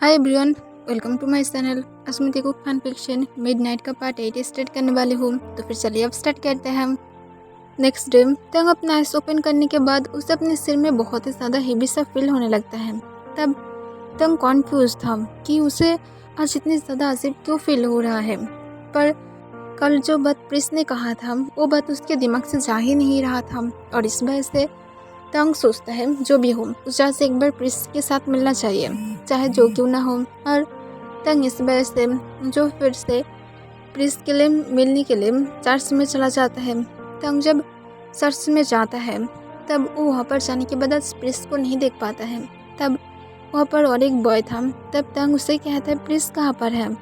Hi everyone, welcome to my channel. आज मैं देखो फन फिक्शन मिडनाइट का पार्ट 8 स्टार्ट करने वाली हूँ। तो फिर चलिए अब स्टार्ट करते हैं हम। नेक्स्ट डे तंग अपना आइस ओपन करने के बाद उसे अपने सिर में बहुत ही ज़्यादा हेवी सा फील होने लगता है। तब तंग कॉन्फ्यूज था कि उसे आज इतनी ज़्यादा अजीब क्यों फील हो रहा है। पर कल जो बात प्रिंस ने कहा था वो बात उसके दिमाग से जा ही नहीं रहा था और इस वजह से तंग सोचता है जो भी हो उसे से एक बार प्रिंस के साथ मिलना चाहिए, चाहे जो क्यों ना हो। और तंग इस वजह से जो फिर से प्रिंस के लिए मिलने के लिए चर्च में चला जाता है। तंग जब चर्च में जाता है तब वो वहाँ पर जाने के बाद प्रिंस को नहीं देख पाता है। तब वहाँ पर और एक बॉय था। तब तंग उसे कहता है प्रिंस कहाँ पर है।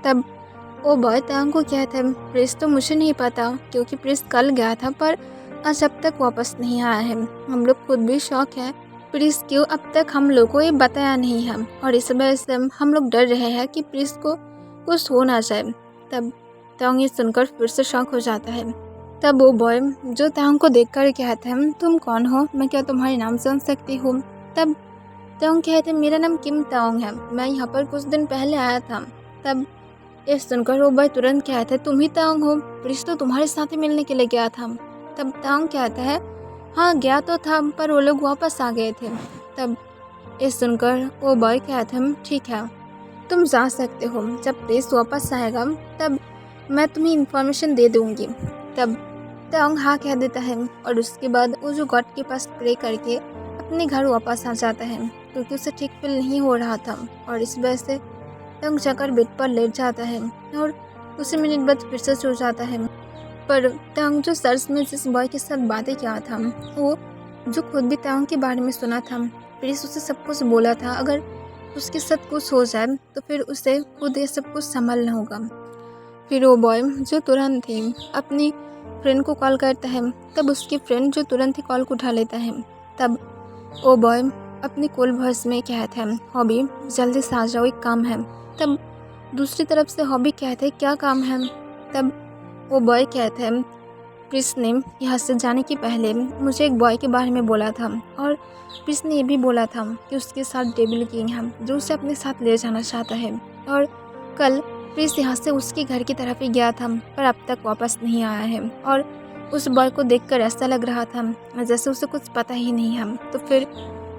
तब वो बॉय तंग को कहता है प्रिंस तो मुझे नहीं पता, क्योंकि प्रिंस कल गया था पर आज अब तक वापस नहीं आया है। हम लोग खुद भी शौक है प्रिंस क्यों अब तक हम लोग को ये बताया नहीं है, और इस वजह से हम लोग डर रहे हैं कि प्रिंस को कुछ हो ना जाए। तब तंग ये सुनकर फिर से शौक हो जाता है। तब वो बॉय जो तंग को देखकर कहता है तुम कौन हो, मैं क्या तुम्हारे नाम जान सकती हूँ। तब तंग कहते मेरा नाम किम ताओंग है, मैं यहाँ पर कुछ दिन पहले आया था। तब ये सुनकर वो बॉय तुरंत कहता है तुम ही ताओंग हो, प्रिंस तो तुम्हारे साथ ही मिलने के लिए गया था। तब तांग कहता है हाँ गया तो था पर वो लोग वापस आ गए थे। तब ये सुनकर वो बॉय कहता है ठीक है तुम जा सकते हो, जब प्रिंस वापस आएगा तब मैं तुम्हें इन्फॉर्मेशन दे दूंगी। तब तांग हाँ कह देता है और उसके बाद वो जो गॉड के पास प्रे करके अपने घर वापस आ जाता है, क्योंकि उसे ठीक फील नहीं हो रहा था। और इस वजह से तांग जाकर बेड पर लेट जाता है और उसी मिनट बाद फिर से सो जाता है। पर तांग जो चर्च में जिस बॉय के साथ बातें किया था वो जो खुद भी तांग के बारे में सुना था, प्रिंस उसे सब कुछ बोला था अगर उसके साथ कुछ हो जाए तो फिर उसे खुद ये सब कुछ संभालना होगा। फिर वो बॉय जो तुरंत ही अपनी फ्रेंड को कॉल करता है। तब उसकी फ्रेंड जो तुरंत ही कॉल को उठा लेता है। तब वो बॉय अपनी कूल वॉइस में कहता है हॉबी जल्दी से आ जाओ, एक काम है। तब दूसरी तरफ से हॉबी कहते हैं क्या काम है। तब वो बॉय कहता है प्रिंस ने यहाँ से जाने के पहले मुझे एक बॉय के बारे में बोला था, और प्रिंस ने ये भी बोला था कि उसके साथ डेविल किंग है जो उसे अपने साथ ले जाना चाहता है। और कल प्रिंस यहाँ से उसके घर की तरफ ही गया था पर अब तक वापस नहीं आया है। और उस बॉय को देखकर ऐसा लग रहा था जैसे उसे कुछ पता ही नहीं है। तो फिर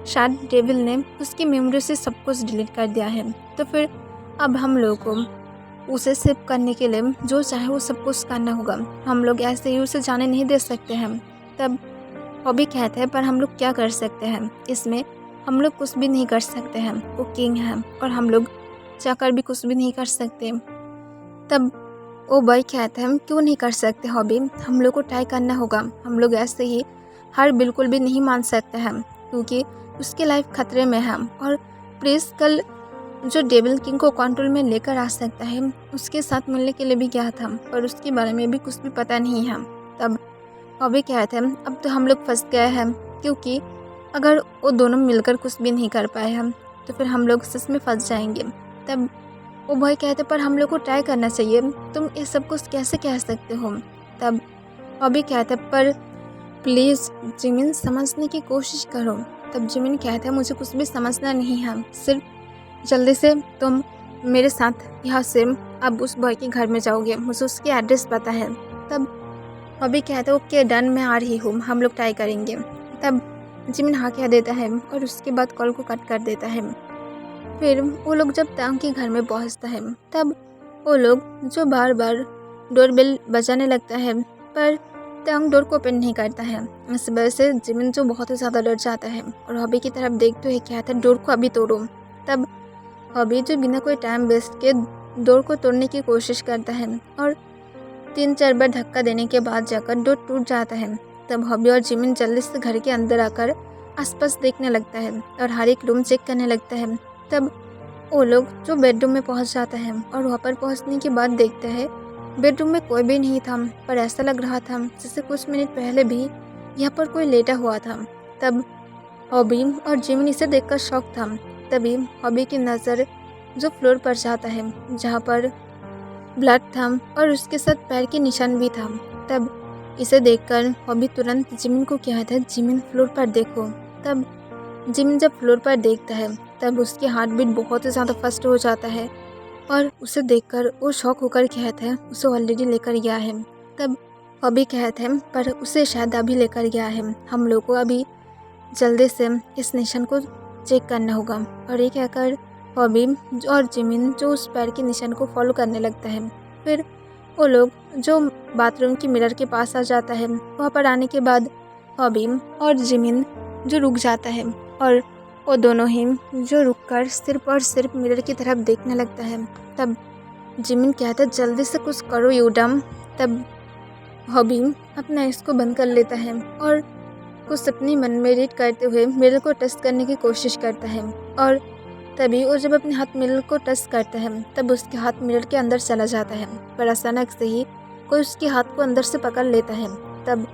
शायद डेविल ने उसकी मेमोरी से सब कुछ डिलीट कर दिया है। तो फिर अब हम लोगों को उसे सेव करने के लिए जो चाहे वो सब कुछ करना होगा, हम लोग ऐसे ही उसे जाने नहीं दे सकते हैं। तब हॉबी कहते हैं पर हम लोग क्या कर सकते हैं, इसमें हम लोग कुछ भी नहीं कर सकते हैं, वो किंग है और हम लोग चाहकर भी कुछ भी नहीं कर सकते। तब वो बॉय कहते हैं क्यों नहीं कर सकते हॉबी, हम लोग को ट्राई करना होगा। हम लोग ऐसे ही हार बिल्कुल भी नहीं मान सकते हैं, क्योंकि उसकी लाइफ खतरे में है और प्रिंस कल जो डेविल किंग को कंट्रोल में लेकर आ सकता है उसके साथ मिलने के लिए भी गया था, पर उसके बारे में भी कुछ भी पता नहीं है। तब हॉबी कहते हैं अब तो हम लोग फंस गए हैं, क्योंकि अगर वो दोनों मिलकर कुछ भी नहीं कर पाए हम तो फिर हम लोग सच में फंस जाएंगे। तब वो भाई कहते पर हम लोग को ट्राई करना चाहिए, तुम ये सब कुछ कैसे कह सकते हो। तब हॉबी कहते पर प्लीज़ जिमिन समझने की कोशिश करो। तब जिमिन कहता है मुझे कुछ भी समझना नहीं है, सिर्फ जल्दी से तुम मेरे साथ यहाँ से अब उस बॉय के घर में जाओगे, मुझे उसकी एड्रेस पता है। तब अभी कहता है ओके डन, मैं आ रही हूँ, हम लोग ट्राई करेंगे। तब जिमिन हाँ कह देता है और उसके बाद कॉल को कट कर देता है। फिर वो लोग जब तांग के घर में पहुँचता है तब वो लोग जो बार बार डोरबेल बजाने लगता है पर तांग डोर को ओपन नहीं करता है। इस वजह से जिमिन जो बहुत ही ज़्यादा डर जाता है और हॉबी की तरफ देखते हुए कहता है डोर को अभी तोड़ो। तब हॉबी जो बिना कोई टाइम वेस्ट के डोर को तोड़ने की कोशिश करता है और 3-4 बार धक्का देने के बाद जाकर डोर टूट जाता है। तब हॉबी और जिमिन जल्दी से घर के अंदर आकर आसपास देखने लगता है और हर एक रूम चेक करने लगता है। तब वो लोग जो बेडरूम में पहुंच जाता है और वहाँ पर पहुंचने के बाद देखते हैं बेडरूम में कोई भी नहीं था, पर ऐसा लग रहा था जैसे कुछ मिनट पहले भी यहाँ पर कोई लेटा हुआ था। तब हॉबी और जिमिन इसे देखकर शॉक था। तभी हॉबी की नज़र जो फ्लोर पर जाता है जहाँ पर ब्लड था और उसके साथ पैर के निशान भी था। तब इसे देखकर हॉबी तुरंत जिमिन को कहता है जिमिन फ्लोर पर देखो। तब जिमिन जब फ्लोर पर देखता है तब उसकी हार्ट बीट बहुत ही ज़्यादा फास्ट हो जाता है और उसे देखकर वो शॉक होकर कहता है उसे ऑलरेडी लेकर गया है। तब हॉबी कहता है पर उसे शायद अभी लेकर गया है, हम लोग को अभी जल्दी से इस निशान को चेक करना होगा। और ये कहकर हॉबी और जिमिन जो उस पैर के निशान को फॉलो करने लगता है। फिर वो लोग जो बाथरूम की मिरर के पास आ जाता है, वहाँ पर आने के बाद हॉबी और जिमिन जो रुक जाता है और वो दोनों ही जो रुककर सिर्फ और सिर्फ मिरर की तरफ देखने लगता है। तब जिमिन कहता है जल्दी से कुछ करो यूडम। तब हॉबी अपना इसको बंद कर लेता है और कुछ अपनी मन में रीड करते हुए मिरर को टच करने की कोशिश करता है। और तभी वो जब अपने हाथ मिरर को टच करता है तब उसके हाथ मिरर के अंदर चला जाता है, पर अचानक से ही कोई उसके हाथ को अंदर से पकड़ लेता है। तब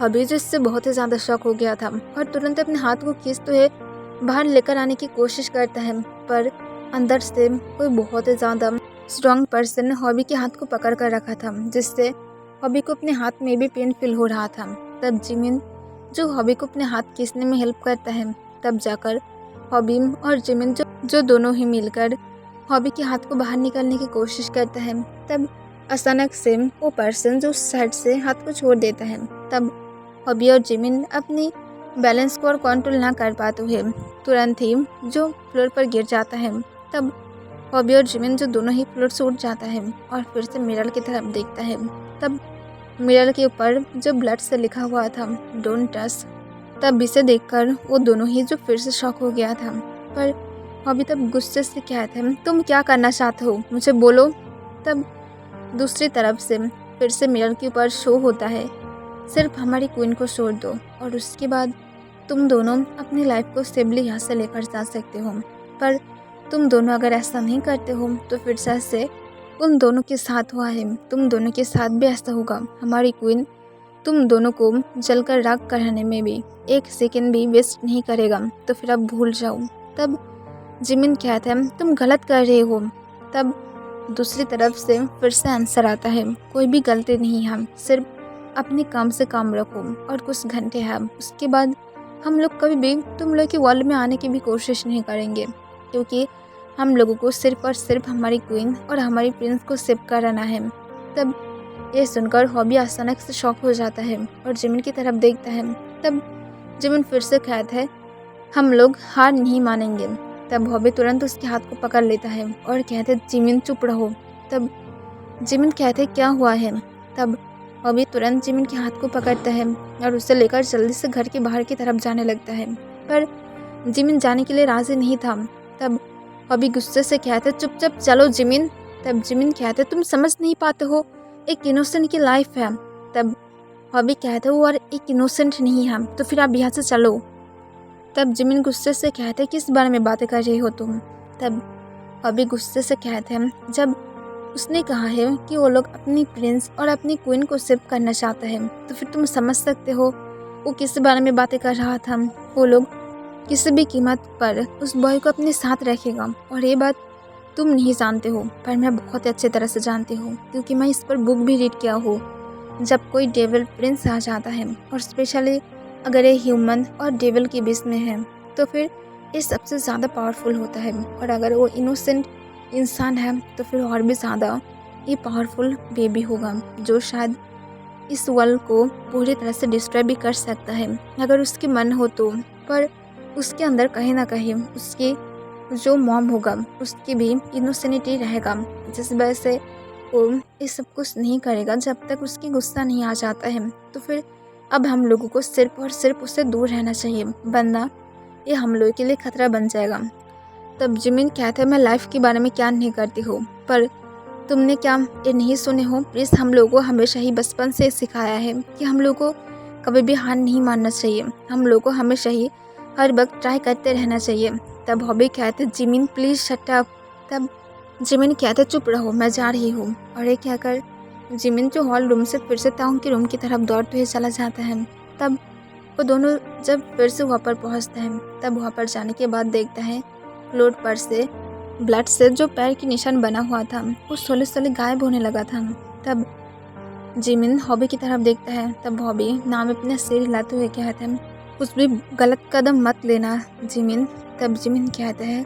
हॉबी जो इससे बहुत ही ज़्यादा शॉक हो गया था और तुरंत अपने हाथ को खींचते हुए बाहर लेकर आने की कोशिश करता है, पर अंदर से कोई बहुत ही ज़्यादा स्ट्रॉन्ग पर्सन ने हॉबी के हाथ को पकड़ कर रखा था, जिससे हॉबी को अपने हाथ में भी पेन फील हो रहा था। तब जिमिन जो हॉबी को अपने हाथ खींचने में हेल्प करता है, तब जाकर हॉबी और जिमिन जो दोनों ही मिलकर हॉबी के हाथ को बाहर निकालने की कोशिश करता है। तब अचानक से वो पर्सन जो उस साइड से हाथ को छोड़ देता है। तब हॉबी और जिमिन अपनी बैलेंस को और कंट्रोल ना कर पाते हुए तुरंत ही जो फ्लोर पर गिर जाता है। तब हॉबी और जिमिन जो दोनों ही फ्लोर से उठ जाता है और फिर से मिरर की तरफ देखता है। तब मिरर के ऊपर जो ब्लड से लिखा हुआ था डोंट टच। तब इसे देखकर वो दोनों ही जो फिर से शॉक हो गया था, पर हॉबी तब गुस्से से कहते हैं तुम क्या करना चाहते हो, मुझे बोलो। तब दूसरी तरफ से फिर से मिरर के ऊपर शो होता है सिर्फ हमारी क्वीन को छोड़ दो और उसके बाद तुम दोनों अपनी लाइफ को स्टेबली यहाँ से लेकर जा सकते हो। पर तुम दोनों अगर ऐसा नहीं करते हो तो फिर से उन दोनों के साथ हुआ है, तुम दोनों के साथ भी ऐसा होगा। हमारी क्वीन तुम दोनों को जलकर राख कराने में भी एक सेकंड भी वेस्ट नहीं करेगा, तो फिर अब भूल जाओ। तब जिमिन कहता है तुम गलत कर रहे हो। तब दूसरी तरफ से फिर से आंसर आता है कोई भी गलती नहीं है, सिर्फ अपने काम से काम रखो और कुछ घंटे हैं, उसके बाद हम लोग कभी भी तुम लोग की वर्ल्ड में आने की भी कोशिश नहीं करेंगे, क्योंकि हम लोगों को सिर्फ और सिर्फ हमारी क्वीन और हमारी प्रिंस को सेव कराना है। तब ये सुनकर हॉबी अचानक से शॉक हो जाता है और जिमिन की तरफ देखता है। तब जिमिन फिर से कहता है हम लोग हार नहीं मानेंगे। तब हॉबी तुरंत उसके हाथ को पकड़ लेता है और कहते हैं जिमिन चुप रहो। तब जिमिन कहते क्या हुआ है। तब हॉबी तुरंत जिमिन के हाथ को पकड़ता है और उसे लेकर जल्दी से घर के बाहर की तरफ जाने लगता है, पर जिमिन जाने के लिए राजी नहीं था। तब हॉबी गुस्से से कहते चुपचाप चलो जिमिन। तब जिमिन कहते तुम समझ नहीं पाते हो, एक इनोसेंट की लाइफ है। तब हॉबी कहते वो और एक इनोसेंट नहीं है, तो फिर आप यहाँ से चलो। तब जिमिन गुस्से से कहते किस बारे में बातें कर रही हो तुम। तब हॉबी गुस्से से कहते हैं जब उसने कहा है कि वो लोग अपनी प्रिंस और अपनी क्वीन को सेव करना चाहते हैं, तो फिर तुम समझ सकते हो वो किस बारे में बातें कर रहा था। वो लोग किसी भी कीमत पर उस बॉय को अपने साथ रखेगा, और ये बात तुम नहीं जानते हो पर मैं बहुत अच्छे तरह से जानती हूँ, क्योंकि मैं इस पर बुक भी रीड किया हूँ। जब कोई डेविल प्रिंस आ जाता है और स्पेशली अगर ये ह्यूमन और डेविल के बीच में है, तो फिर ये सबसे ज़्यादा पावरफुल होता है, और अगर वो इनोसेंट इंसान है तो फिर और भी ज़्यादा ये पावरफुल बेबी होगा, जो शायद इस वर्ल्ड को पूरी तरह से डिस्ट्रॉय भी कर सकता है अगर उसके मन हो तो। पर उसके अंदर कहीं ना कहीं उसकी जो मॉम होगा उसकी भी इनोसेंटी रहेगा, जिस वजह से वो ये सब कुछ नहीं करेगा जब तक उसकी गुस्सा नहीं आ जाता है। तो फिर अब हम लोगों को सिर्फ और सिर्फ उससे दूर रहना चाहिए, वरना ये हम लोगों के लिए खतरा बन जाएगा। तब जिमिन कहते हैं मैं लाइफ के बारे में क्या नहीं करती हूँ, पर तुमने क्या ये नहीं सुने हो प्लीज़, हम लोगों को हमेशा ही बचपन से सिखाया है कि हम लोगों को कभी भी हार नहीं मानना चाहिए, हम लोगों को हमेशा ही हर वक्त ट्राई करते रहना चाहिए। तब हॉबी कहते जिमिन प्लीज़ शट अप। तब जिमिन कहते चुप रहो मैं जा रही हूँ, और ये कहकर जिमिन जो हॉल रूम से फिर से ताउन के रूम की तरफ दौड़ते हुए चला जाता है। तब वो दोनों जब फिर से वहाँ पर पहुँचते हैं, तब वहाँ पर जाने के बाद देखता है फ्लोर पर से ब्लड से जो पैर की निशान बना हुआ था वो सोले सोले गायब होने लगा था। तब जिमिन हॉबी की तरफ देखता है। तब हॉबी नाम अपने सिर हिलाते हुए कहता है कुछ भी गलत कदम मत लेना जिमिन। तब जिमिन कहता है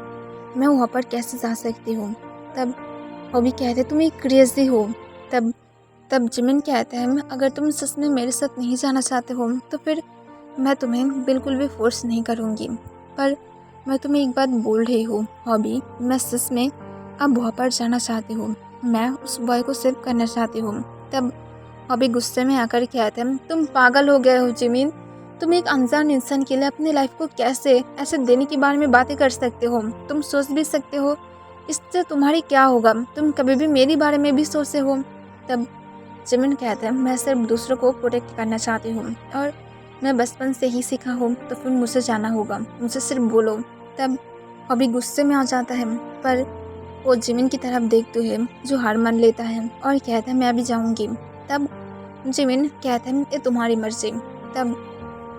मैं वहाँ पर कैसे जा सकती हूँ। तब हॉबी कहते तुम एक क्रेजी हो। तब तब जिमिन कहता है अगर तुम सच में मेरे साथ नहीं जाना चाहते हो तो फिर मैं तुम्हें बिल्कुल भी फोर्स नहीं करूँगी, पर मैं तुम्हें एक बात बोल रही हूँ हॉबी, मैं सच में अब वहाँ पर जाना चाहती हूँ। मैं उस बॉय को सेव करना चाहती हूँ। तब हॉबी गुस्से में आकर कहते हैं तुम पागल हो गए हो जिमिन, तुम एक अनजान इंसान के लिए अपनी लाइफ को कैसे ऐसे देने के बारे में बातें कर सकते हो। तुम सोच भी सकते हो इससे तुम्हारी क्या होगा, तुम कभी भी मेरे बारे में भी सोचते हो। तब जिमिन कहता है मैं सिर्फ दूसरों को प्रोटेक्ट करना चाहती हूँ और मैं बचपन से ही सीखा हूँ, तो फिर मुझसे जाना होगा, मुझसे सिर्फ बोलो। तब हॉबी गुस्से में आ जाता है, पर वो जिमिन की तरफ देखते हुए जो हार मान लेता है और कहता है मैं अभी जाऊँगी। तब जिमिन कहता है ये तुम्हारी मर्जी। तब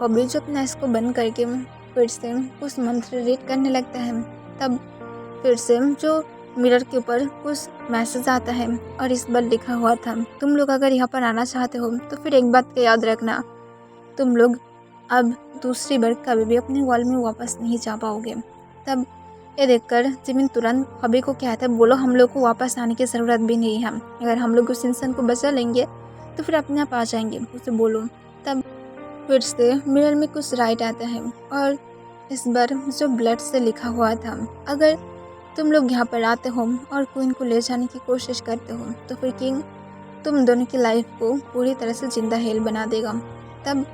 हॉबी जो अपना इसको बंद करके फिर से उस मंत्र रीड करने लगता है। तब फिर से जो मिरर के ऊपर कुछ मैसेज आता है और इस बार लिखा हुआ था तुम लोग अगर यहाँ पर आना चाहते हो तो फिर एक बात का याद रखना, तुम लोग अब दूसरी बार कभी भी अपने वॉल में वापस नहीं जा पाओगे। तब ये देखकर जिमिन तुरंत हॉबी को कहता है बोलो हम लोग को वापस आने की ज़रूरत भी नहीं है, अगर हम लोग उस इंसान को बचा लेंगे तो फिर अपने आप आ जाएंगे, उसे बोलो। तब फिर से मिरर में कुछ राइट आता है और इस बार जो ब्लड से लिखा हुआ था अगर तुम लोग यहाँ पर आते हो और क्वीन को ले जाने की कोशिश करते हो तो फिर किंग तुम दोनों की लाइफ को पूरी तरह से जिंदा हेल बना देगा। तब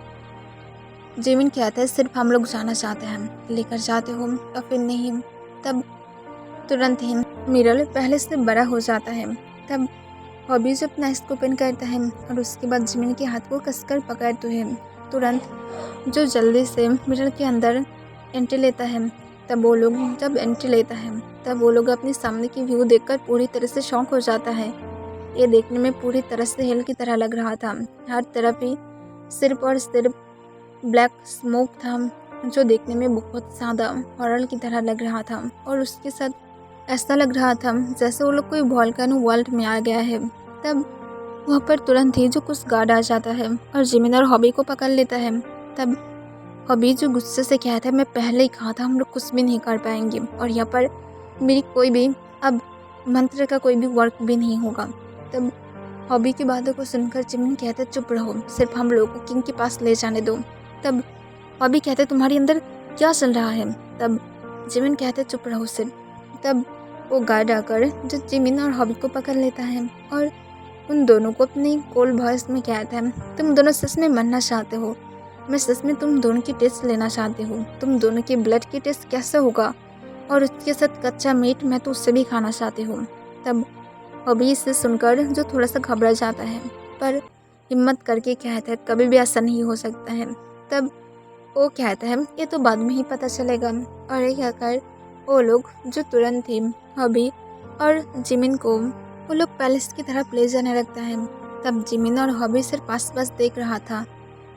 जिमिन कहता है सिर्फ हम लोग जाना चाहते हैं, लेकर जाते हो या फिर नहीं। तब तुरंत ही मिरर पहले से बड़ा हो जाता है। तब हॉबी जो अपना इसको ओपन करता है और उसके बाद जिमिन के हाथ को कसकर पकड़ते हुए तुरंत जो जल्दी से मिरर के अंदर एंट्री लेता है। तब वो लोग जब एंट्री लेता है तब वो लोग अपने सामने की व्यू देखकर पूरी तरह से शॉक हो जाता है। ये देखने में पूरी तरह से हेल की तरह लग रहा था, हर तरफ ही सिर्फ और सिर्फ ब्लैक स्मोक था जो देखने में बहुत ज़्यादा हॉरर की तरह लग रहा था और उसके साथ ऐसा लग रहा था जैसे वो लोग कोई वॉल्केनो वर्ल्ड में आ गया है। तब वहाँ पर तुरंत ही जो कुछ गार्ड आ जाता है और जिमिन और हॉबी को पकड़ लेता है। तब हॉबी जो गुस्से से कहता है मैं पहले ही कहा था हम लोग कुछ भी नहीं कर पाएंगे और यहाँ पर मेरी कोई भी अब मंत्र का कोई भी वर्क भी नहीं होगा। तब हॉबी की बातों को सुनकर जिमिन कहता है चुप रहो, सिर्फ हम लोगों को किंग के पास ले जाने दो। तब हॉबी कहते हैं तुम्हारे अंदर क्या चल रहा है। तब जिमिन कहते हैं चुप रहो सिर्फ। तब वो गार्ड आकर जो जिमिन और हॉबी को पकड़ लेता है और उन दोनों को अपनी कोल्ड वॉइस में कहता है तुम दोनों सच में मरना चाहते हो, मैं सच में तुम दोनों की टेस्ट लेना चाहती हूँ, तुम दोनों के ब्लड की टेस्ट कैसे होगा और उसके साथ कच्चा मीट मैं तो उससे भी खाना चाहती हूँ। तब हॉबी इसे सुनकर जो थोड़ा सा घबरा जाता है पर हिम्मत करके कहता है कभी भी ऐसा नहीं हो सकता है। तब वो कहता है ये तो बाद में ही पता चलेगा और ये कहकर वो लोग जो तुरंत ही हॉबी और जिमिन को वो लोग पैलेस की तरफ ले जाने लगता है। तब जिमिन और हॉबी सिर्फ आसपास देख रहा था,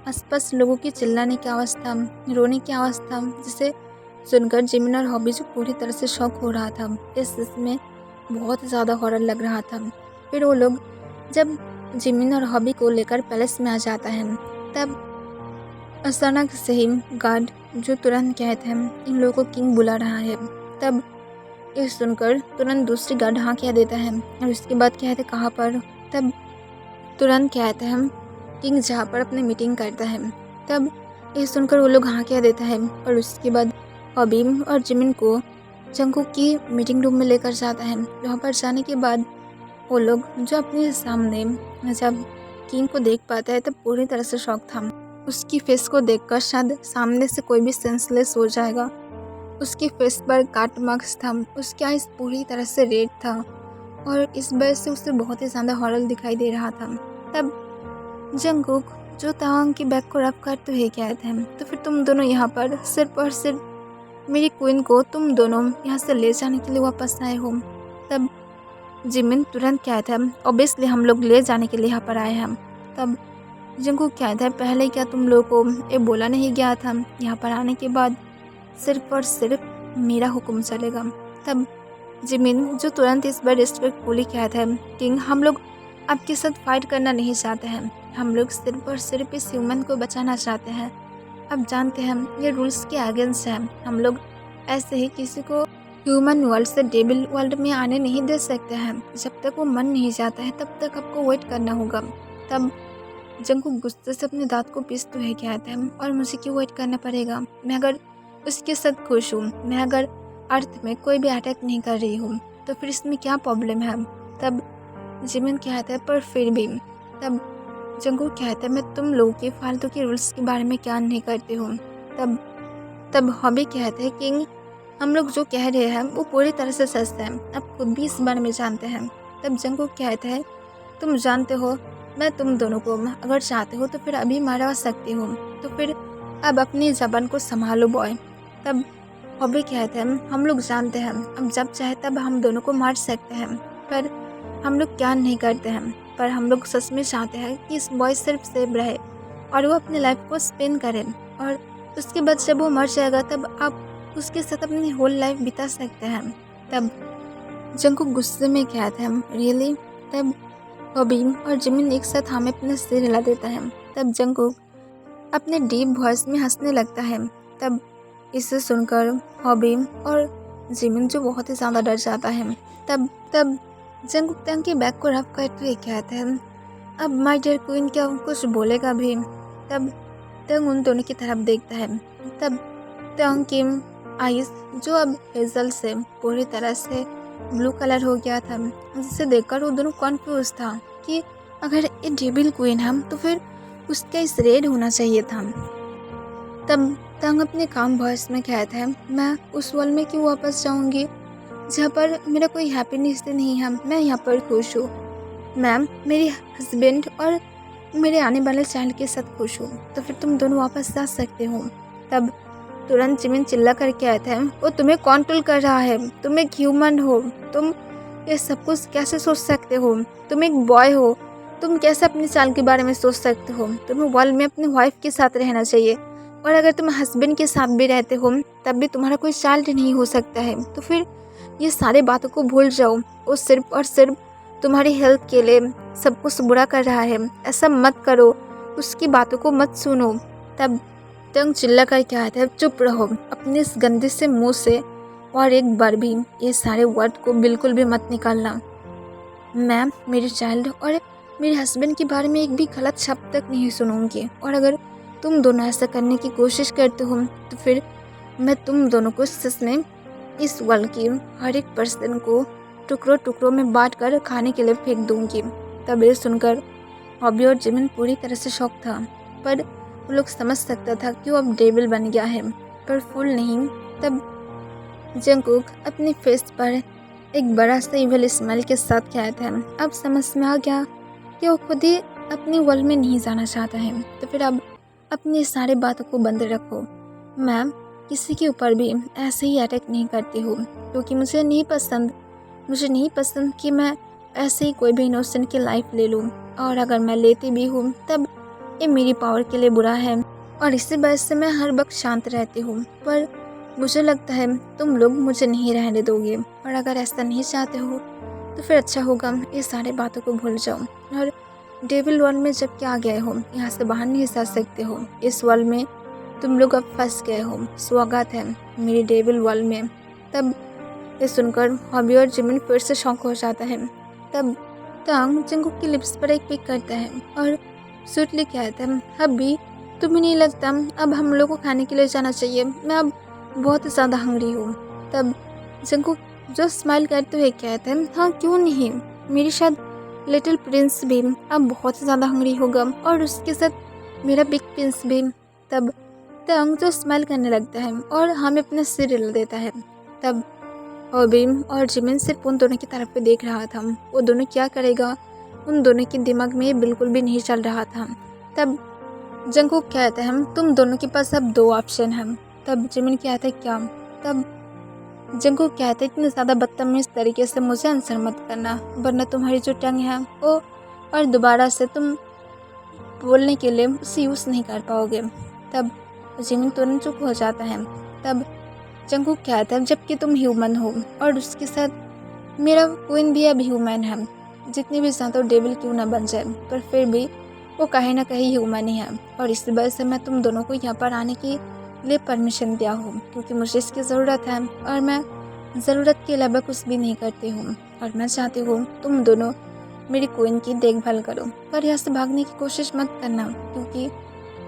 आसपास लोगों की चिल्लाने की आवाज़ था, रोने की आवाज़ था, जिसे सुनकर जिमिन और हॉबी जो पूरी तरह से शॉक हो रहा था। इसमें बहुत ज़्यादा हॉरर लग रहा था। फिर वो लोग जब जिमिन और हॉबी को लेकर पैलेस में आ जाता है तब अचानक से ही गार्ड जो तुरंत कहते हैं इन लोगों को किंग बुला रहा है। तब ये सुनकर तुरंत दूसरी गार्ड हाँ कह देता है और उसके बाद कहते कहाँ पर। तब तुरंत कहते हैं किंग जहाँ पर अपनी मीटिंग करता है। तब ये सुनकर वो लोग हाँ कह देता है और उसके बाद हॉबी और जिमिन को जंगकुक की मीटिंग रूम में लेकर जाता है। वहाँ पर जाने के बाद वो लोग जो अपने सामने जब किंग को देख पाता है तब पूरी तरह से शॉक था। उसकी फेस को देखकर शायद सामने से कोई भी सेंसलेस हो जाएगा। उसकी फेस पर काट मार्क्स था, उसकी आइज पूरी तरह से रेड था और इस वजह से उसे बहुत ही ज़्यादा हॉरर दिखाई दे रहा था। तब जंगकुक जो तावांग की बैग को रफ करते हुए कहते हैं तो फिर तुम दोनों यहाँ पर सिर्फ और सिर्फ मेरी क्वीन को तुम दोनों यहाँ से ले जाने के लिए वापस आए हो। तब जिमिन तुरंत कहता है ऑब्वियसली हम लोग ले जाने के लिए यहाँ पर आए हैं। तब जंगकुक कहता है पहले क्या तुम लोगों को ये बोला नहीं गया था यहाँ पर आने के बाद सिर्फ और सिर्फ मेरा हुक्म चलेगा। तब जिमिन जो तुरंत इस बार रिस्पेक्टफुली कहता है किंग हम लोग आपके साथ फाइट करना नहीं चाहते हैं, हम लोग सिर्फ और सिर्फ इस ह्यूमन को बचाना चाहते हैं। अब जानते हैं हम ये रूल्स के अगेंस्ट है। हम लोग ऐसे ही किसी को ह्यूमन वर्ल्ड से डेविल वर्ल्ड में आने नहीं दे सकते हैं। जब तक वो मन नहीं जाता है तब तक आपको वेट करना होगा। तब जंगकुक गुस्से से अपने दांत को पीसते हुए कहते हैं, और मुझे क्यों वेट करना पड़ेगा? मैं अगर उसके साथ खुश हूँ, मैं अगर अर्थ में कोई भी अटैक नहीं कर रही हूँ, तो फिर इसमें क्या प्रॉब्लम है? तब जिमिन कहता है पर फिर भी। तब जंगकुक कहता है, मैं तुम लोगों के फालतू के रूल्स के बारे में क्या नहीं करती हूँ। तब हॉबी कहते हैं, किंग हम लोग जो कह रहे हैं वो पूरी तरह से सच है, आप खुद भी इस बारे में जानते हैं। तब जंगकुक कहता है, तुम जानते हो मैं तुम दोनों को अगर चाहते हो तो फिर अभी मारवा सकती हूँ, तो फिर अब अपनी जबान को संभालो बॉय। तब हॉबी कहते हैं, हम लोग जानते हैं अब जब चाहे तब हम दोनों को मार सकते हैं, पर हम लोग क्या नहीं करते हैं। पर हम लोग सच में चाहते हैं कि इस बॉय सिर्फ सेफ रहे और वो अपनी लाइफ को स्पेंड करे, और उसके बाद जब वो मर जाएगा तब आप उसके साथ अपनी होल लाइफ बिता सकते हैं। तब जंगकुक गुस्से में कहते हैं, रियली? तब हॉबी और जिमिन एक साथ हमें अपना सिर हिला देता है। तब जंगकुक अपने डीप वॉइस में हंसने लगता है। तब इसे सुनकर हॉबी और जिमिन जो बहुत ही ज़्यादा डर जाता है। तब जंगकुक टंग की बैग को रफ करते हुए कहते हैं, अब माय डियर क्वीन क्या कुछ बोलेगा भी? तब टंग उन दोनों की तरफ देखता है। तब टंग की आइस जो अब हेजल से पूरी तरह से ब्लू कलर हो गया था, जिसे देखकर वो दोनों कॉन्फ्यूज था कि अगर ये डेविल क्वीन है तो फिर उसका इस रेड होना चाहिए था। तब टंग अपने काम वॉइस में कहता है, मैं उस वर्ल्ड में क्यों वापस जाऊंगी जहाँ पर मेरा कोई हैप्पीनेस नहीं है? मैं यहाँ पर खुश हूँ मैम, मेरे हस्बैंड और मेरे आने वाले चाइल्ड के साथ खुश हूँ, तो फिर तुम दोनों वापस जा सकते हो। तब तुरंत जिमिन चिल्ला करके कहते हैं, वो तुम्हें कंट्रोल कर रहा है, तुम एक ह्यूमन हो, तुम ये सब कुछ कैसे सोच सकते हो? तुम एक बॉय हो, तुम कैसे अपनी चाल के बारे में सोच सकते हो? तुम्हें वर्ल्ड में अपनी वाइफ के साथ रहना चाहिए, और अगर तुम हस्बैंड के साथ भी रहते हो तब भी तुम्हारा कोई चाइल्ड नहीं हो सकता है। तो फिर ये सारे बातों को भूल जाओ, वो सिर्फ और सिर्फ तुम्हारी हेल्थ के लिए सब कुछ बुरा कर रहा है, ऐसा मत करो, उसकी बातों को मत सुनो। तब टंग चिल्ला कर कहता है, चुप रहो अपने इस गंदे से मुंह से, और एक बार भी ये सारे वर्ड को बिल्कुल भी मत निकालना। मैम, मेरे चाइल्ड और मेरे हस्बैंड के बारे में एक भी गलत शब्द तक नहीं सुनूंगी, और अगर तुम दोनों ऐसा करने की कोशिश करते हो तो फिर मैं तुम दोनों को सच में इस वर्ल्ड की हर एक पर्सन को टुकड़ों टुकड़ों में बांट कर खाने के लिए फेंक दूंगी। तब ये सुनकर हॉबी और जिमिन पूरी तरह से शॉक था, पर वो लोग समझ सकता था कि वो अब डेविल बन गया है, पर फुल नहीं। तब जंगकुक अपने फेस पर एक बड़ा सा इविल स्माइल के साथ कहता है, अब समझ में आ गया कि वो खुद ही अपनी वर्ल्ड में नहीं जाना चाहता है, तो फिर अब अपनी सारी बातों को बंद रखो। मैम, किसी के ऊपर भी ऐसे ही अटैक नहीं करती हूँ, क्योंकि मुझे नहीं पसंद कि मैं ऐसे ही कोई भी इनोसेंट की लाइफ ले लूँ, और अगर मैं लेती भी हूँ तब ये मेरी पावर के लिए बुरा है, और इसी वजह से मैं हर वक्त शांत रहती हूँ। पर मुझे लगता है तुम लोग मुझे नहीं रहने दोगे, और अगर ऐसा नहीं चाहते हो तो फिर अच्छा होगा ये सारी बातों को भूल जाओ, और डेविल वर्ल्ड में जब क्या आ गए हो यहाँ से बाहर नहीं जा सकते हो। इस वर्ल्ड में तुम लोग अब फंस गए हो, स्वागत है मेरे डेविल वर्ल्ड में। तब ये सुनकर हॉबी और जिमिन फिर से शॉक हो जाता है। तब टंग जंगकुक की लिप्स पर एक पिक करता है और स्वीटली कहता है, हबी तुम्हें नहीं लगता अब हम लोग को खाने के लिए जाना चाहिए? मैं अब बहुत ज़्यादा हंग्री हूँ। तब जंगकुक जो स्माइल करते हुए कहते हैं, हाँ क्यों नहीं, मेरे साथ लिटिल प्रिंस भी अब बहुत ज़्यादा हंग्री होगा, और उसके साथ मेरा बिग प्रिंस भी। तब टंग जो स्माइल करने लगता है और हमें अपना सिर हिला देता है। तब हॉबी और जिमिन सिर्फ उन दोनों की तरफ पे देख रहा था, वो दोनों क्या करेगा उन दोनों के दिमाग में ये बिल्कुल भी नहीं चल रहा था। तब जंगकुक कहते हैं, तुम दोनों के पास अब 2 ऑप्शन हैं। तब जिमिन कहता है, क्या? तब जंगकुक कहते हैं, इतने ज़्यादा बदतमीज तरीके से मुझे आंसर मत करना, वरना तुम्हारी जो टंग है वो और दोबारा से तुम बोलने के लिए उसे यूज़ नहीं कर पाओगे। तब जिमिन तुरंत चुप हो जाता है। तब जंगकुक कहता है, जबकि तुम ह्यूमन हो और उसके साथ मेरा क्वीन भी अब ह्यूमन है, जितनी भी ज़्यादा डेविल क्यों ना बन जाए, पर फिर भी वो कहीं ना कहीं ह्यूमन ही है और इस वजह से मैं तुम दोनों को यहाँ पर आने के लिए परमिशन दिया हूँ क्योंकि मुझे इसकी ज़रूरत है और मैं ज़रूरत के अलावा कुछ भी नहीं करती हूँ और मैं चाहती हूँ तुम दोनों मेरी क्वीन की देखभाल करो। पर यहाँ से भागने की कोशिश मत करना क्योंकि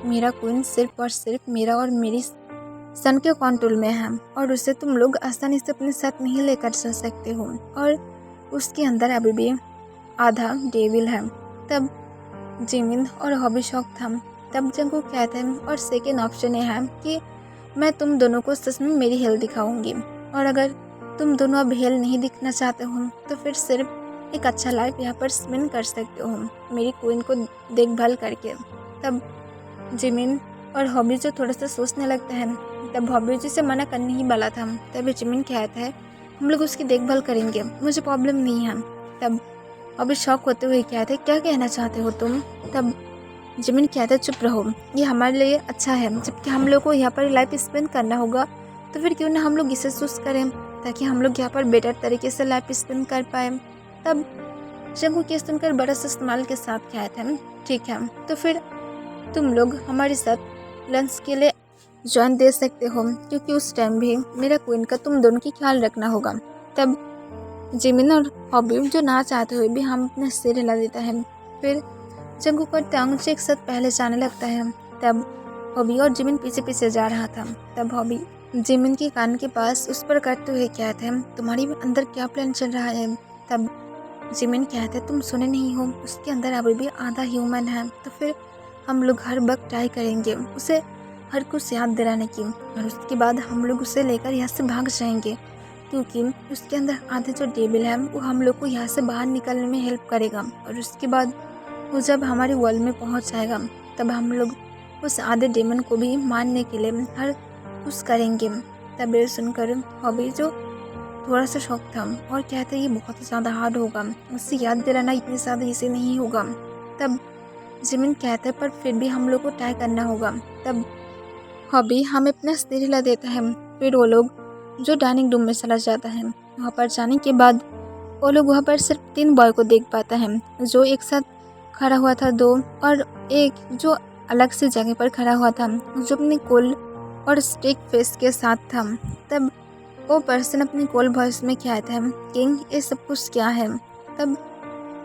मेरा क्वीन सिर्फ और सिर्फ मेरा और मेरी सन के कंट्रोल में है और उसे तुम लोग आसानी से अपने साथ नहीं लेकर चल सकते हो और उसके अंदर अभी भी आधा डेविल है। तब जिमिन और हॉबी शौक था। तब जंगू कहते हैं और सेकेंड ऑप्शन ये है कि मैं तुम दोनों को सच में मेरी हेल दिखाऊंगी और अगर तुम दोनों अब हेल नहीं दिखना चाहते हो तो फिर सिर्फ एक अच्छा लाइफ यहाँ पर स्पेंड कर सकते हो मेरी क्वीन को देखभाल करके। तब जिमिन और हॉबी जो थोड़ा सा सोचने लगता है। तब हॉबी जी से मना करने ही वाला था। तब जिमिन कहता है हम लोग उसकी देखभाल करेंगे, मुझे प्रॉब्लम नहीं है। तब हॉबी शॉक होते हुए कहते क्या कहना चाहते हो तुम। तब जिमिन कहता है चुप रहो, ये हमारे लिए अच्छा है, जबकि हम लोग को यहाँ पर लाइफ स्पेंड करना होगा तो फिर क्यों ना हम लोग इसे चूज करें ताकि हम लोग यहाँ पर बेटर तरीके से लाइफ स्पेंड कर पाए। तब जंगू के सुनकर बड़ा सा इस्तेमाल के साथ कहते हैं ठीक है तो फिर तुम लोग हमारे साथ लंच के लिए ज्वाइन दे सकते हो क्योंकि उस टाइम भी मेरा क्वीन का तुम दोनों की ख्याल रखना होगा। तब जिमिन और हॉबी जो ना चाहते हुए भी हम अपने सिर हिला देता है। फिर जंगू का टांग से एक साथ पहले जाने लगता है। तब हॉबी और जिमिन पीछे पीछे जा रहा था। तब हॉबी जिमिन के कान के पास उस पर करते हुए कहते हैं तुम्हारी अंदर क्या प्लान चल रहा है। तब जिमिन कहते हैं तुम सुने नहीं हो, उसके अंदर अभी भी आधा ह्यूमन है तो फिर हम लोग हर वक्त ट्राई करेंगे उसे हर कुछ याद दिलाने की और उसके बाद हम लोग उसे लेकर यहाँ से भाग जाएंगे क्योंकि उसके अंदर आधे जो डेविल है वो हम लोग को यहाँ से बाहर निकलने में हेल्प करेगा और उसके बाद वो जब हमारे वर्ल्ड में पहुँच जाएगा तब हम लोग उस आधे डेमन को भी मारने के लिए हर कुछ करेंगे। तब ये सुनकर हॉबी जो थोड़ा सा शौक था और कहते ये बहुत ज़्यादा हार्ड होगा, उससे याद दिलाना इतनी ज़्यादा इसे नहीं होगा। तब जिमिन कहते पर फिर भी हम लोग को ट्राई करना होगा। तब हॉबी हमें अपना सिर हिला देता है। फिर वो लोग जो डाइनिंग रूम में चला जाता है। वहाँ पर जाने के बाद वो लोग वहाँ पर सिर्फ 3 बॉय को देख पाता है, जो एक साथ खड़ा हुआ था 2 और एक जो अलग से जगह पर खड़ा हुआ था जो अपने कोल और स्टिक फेस के साथ था। तब वो पर्सन अपनी कोल वॉइस में कहता है किंग ये सब कुछ क्या है। तब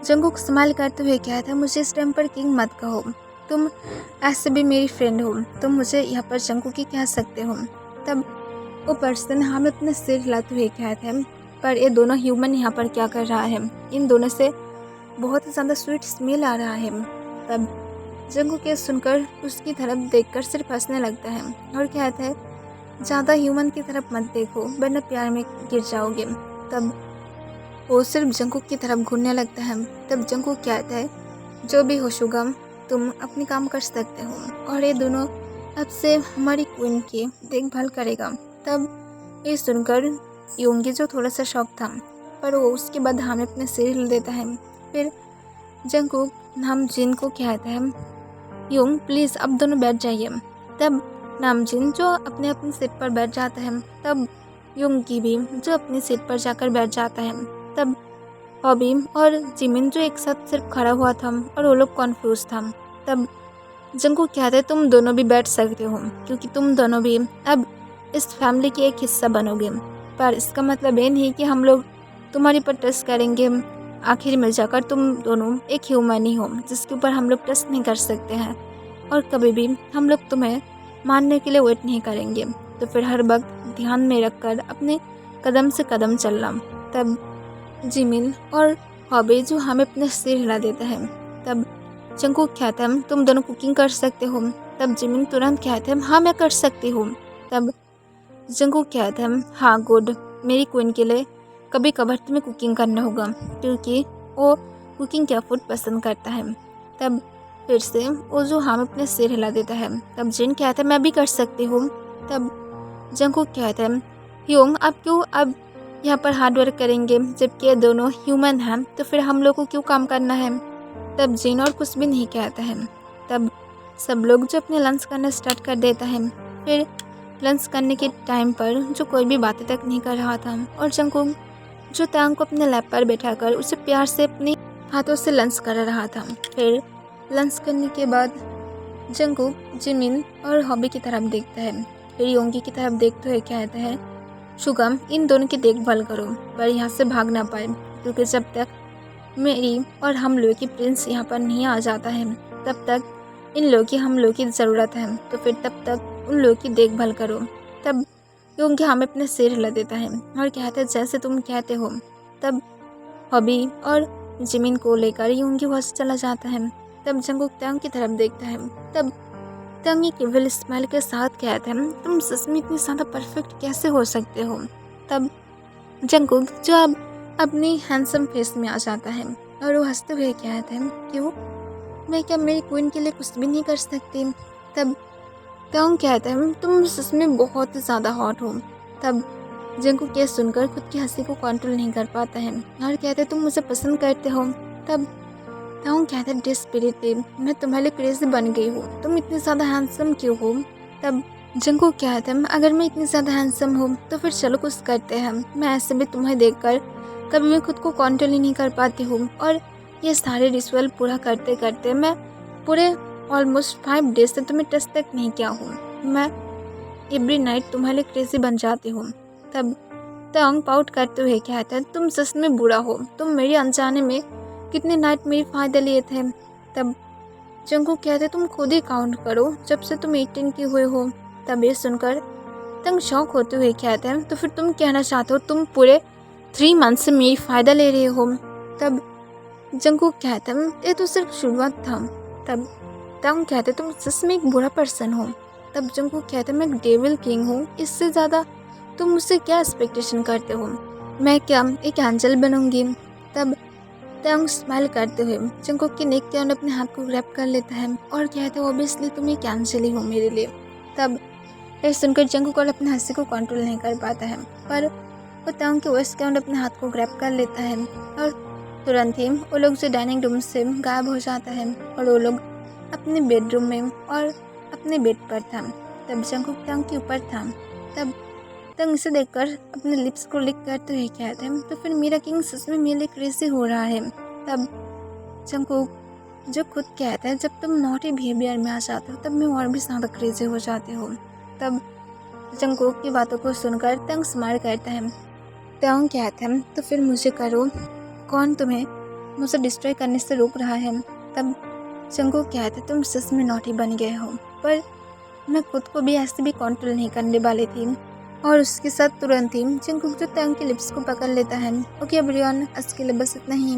जंगूक स्माइल करते हुए कहता है मुझे इस टाइम पर किंग मत कहो, तुम ऐसे भी मेरी फ्रेंड हो, तुम मुझे यहाँ पर जंगू की कह सकते हो। तब वो पर्सन हमें अपने सिर हिलाते हुए कहते हैं पर ये दोनों ह्यूमन यहाँ पर क्या कर रहा है, इन दोनों से बहुत ज़्यादा स्वीट स्मेल आ रहा है। तब जंगू के सुनकर उसकी तरफ देखकर सिर्फ हंसने लगता है और कहता है ज़्यादा ह्यूमन की तरफ मत देखो वरना प्यार में गिर जाओगे। तब वो सिर्फ जंगू की तरफ घूरने लगता है। तब जंगू कहता है जो भी हो शुगम तुम अपनी काम कर सकते हो और ये दोनों अब से हमारी क्वीन की देखभाल करेगा। तब ये सुनकर योंगी जो थोड़ा सा शौक था पर वो उसके बाद हमें अपने सिर हिल देता है। फिर जंगू नामजिन को कहता है योंग प्लीज़ अब दोनों बैठ जाइए। तब नामजिन जो अपने अपनी सीट पर बैठ जाता है। तब योंगी भी जो अपनी सीट पर जाकर बैठ जाता है। तब हॉबी और जिमिन जो एक साथ सिर्फ खड़ा हुआ था और वो लोग कॉन्फ्यूज था। तब जंगू कहते तुम दोनों भी बैठ सकते हो क्योंकि तुम दोनों भी अब इस फैमिली के एक हिस्सा बनोगे, पर इसका मतलब ये नहीं कि हम लोग तुम्हारी पर ट्रस्ट करेंगे। आखिर में जाकर तुम दोनों एक ह्यूमन ही हो जिसके ऊपर हम लोग ट्रस्ट नहीं कर सकते हैं और कभी भी हम लोग तुम्हें मानने के लिए वेट नहीं करेंगे। तो फिर हर वक्त ध्यान में रखकर अपने कदम से कदम चलना। तब जिमिन और हॉबी जो हमें अपने सिर हिला देता है। तब जंगू कहता है तुम दोनों कुकिंग कर सकते हो। तब जिमिन तुरंत कहते हैं हाँ मैं कर सकती हूँ। तब जंगू कहता है हाँ गुड, मेरी क्वीन के लिए कभी कभार तुम्हें कुकिंग करना होगा क्योंकि वो कुकिंग का फूड पसंद करता है। तब फिर से वो जो हम अपने सिर हिला देता है। तब जिन कहता है मैं भी कर सकती हूँ। तब जंगू कहता है योंग आप क्यों अब यहाँ पर हार्ड वर्क करेंगे जबकि ये दोनों ह्यूमन हैं, तो फिर हम लोग को क्यों काम करना है। तब जिन और कुछ भी नहीं कहता है। तब सब लोग जो अपने लंच करना स्टार्ट कर देता है। फिर लंच करने के टाइम पर जो कोई भी बातें तक नहीं कर रहा था और जंगू जो तांग को अपने लैप पर बैठाकर उसे प्यार से अपने हाथों से लंच कर रहा था। फिर लंच करने के बाद जंगकुक जिमिन और हॉबी की तरफ देखता है, फिर योंगी की तरफ देखते हुए कहता है, शुगम इन दोनों की देखभाल करो पर यहाँ से भाग ना पाए, क्योंकि जब तक मेरी और हम लोग की प्रिंस यहाँ पर नहीं आ जाता है तब तक इन लोगों की हम लोग की ज़रूरत है, तो फिर तब तक उन लोगों की देखभाल करो। तब योंगी हमें अपने सिर हिला देता है और कहता है जैसे तुम कहते हो। तब हॉबी और जिमिन को लेकर योंगी वहाँ से चला जाता है। तब जंगकुक त्यांग की तरफ देखता है। तब त्यांग एक इविल स्माइल के साथ कहता है, तुम सच में इतनी ज़्यादा परफेक्ट कैसे हो सकते हो। तब जंगकुक जो अब अपनी हैंडसम फेस में आ जाता है और वो हंसते हुए कहता है, क्यों, मैं क्या मेरी क्वीन के लिए कुछ भी नहीं कर सकती। तब त्यांग कहता है, तुम सच में बहुत ज़्यादा हॉट हो। तब जंगकुक ये सुनकर खुद की हंसी को कंट्रोल नहीं कर पाता है और कहते तुम मुझे पसंद करते हो। तब त्यांग कहता है, डेस्परेटली मैं तुम्हारे लिए क्रेजी बन गई हूँ, तुम इतनी ज़्यादा हैंडसम क्यों हो। तब जंगकुक कहता है, अगर मैं इतनी ज़्यादा हैंडसम हूँ तो फिर चलो कुछ करते हैं। मैं ऐसे भी तुम्हें देखकर कभी भी खुद को कंट्रोल ही नहीं कर पाती हूँ और ये सारे रिचुअल पूरा करते करते मैं पूरे ऑलमोस्ट 5 डेज से तुम्हें टच तक नहीं किया हूँ। मैं एवरी नाइट तुम्हारे लिए क्रेजी बन जाती हूँ। तब त्यांग पाउट करते हुए कहता है, तुम सच में बुरा हो, तुम मेरे अनजाने में कितने नाइट मेरी फ़ायदा लिए थे। तब जंगकुक कहते, तुम खुद ही काउंट करो जब से तुम 18 की हुए हो। तब ये सुनकर त्यांग शौक होते हुए कहते हैं, तो फिर तुम कहना चाहते हो तुम पूरे 3 मंथ से मेरी फ़ायदा ले रहे हो। तब जंगकुक कहता है, ये तो सिर्फ शुरुआत था। तब त्यांग कहते, तुम सच में एक बुरा पर्सन हो। तब जंगकुक कहता है, मैं एक डेविल किंग हूँ, इससे ज़्यादा तुम मुझसे क्या एक्सपेक्टेशन करते हो, मैं क्या एक एंजल बनूंगी। तब त्यांग स्माइल करते हुए जंगकुक के नेक के अंदर अपने हाथ को ग्रैब कर लेता है और कहते हैं, ऑब्वियसली तुम एक एंजल ही हो मेरे लिए। तब ये सुनकर जंगकुक अपने हंसी को कंट्रोल नहीं कर पाता है, पर वो त्यांग के वेस्ट के अंदर अपने हाथ को ग्रैब कर लेता है और तुरंत ही वो लोग जो डाइनिंग रूम से गायब हो जाता है और वो लोग अपने बेडरूम में और अपने बेड पर था। तब जंगकुक त्यांग के ऊपर था। तब त्यांग इसे देखकर अपने लिप्स को लिक करते हुए कहते हैं, तो फिर मेरा किंग सच में मेरे लिए क्रेजी हो रहा है। तब जंगकुक जो खुद कहता है, जब तुम नॉटी बिहेवियर में आ जाते हो तब मैं और भी ज़्यादा क्रेजी हो जाती हूँ। तब जंगकुक की बातों को सुनकर त्यांग स्माइल करता है। त्यांग कहता है, तो फिर मुझे करो, कौन तुम्हें मुझे डिस्ट्रॉय करने से रोक रहा है। तब जंगकुक कहता है, तुम सच में नॉटी बन गए हो, पर मैं खुद को भी ऐसे भी कंट्रोल नहीं करने वाली थी। और उसके साथ तुरंत ही जंगकुक जो त्यांग के लिप्स को पकड़ लेता है। ओके एवरीवन, आज के लिए बस इतना ही।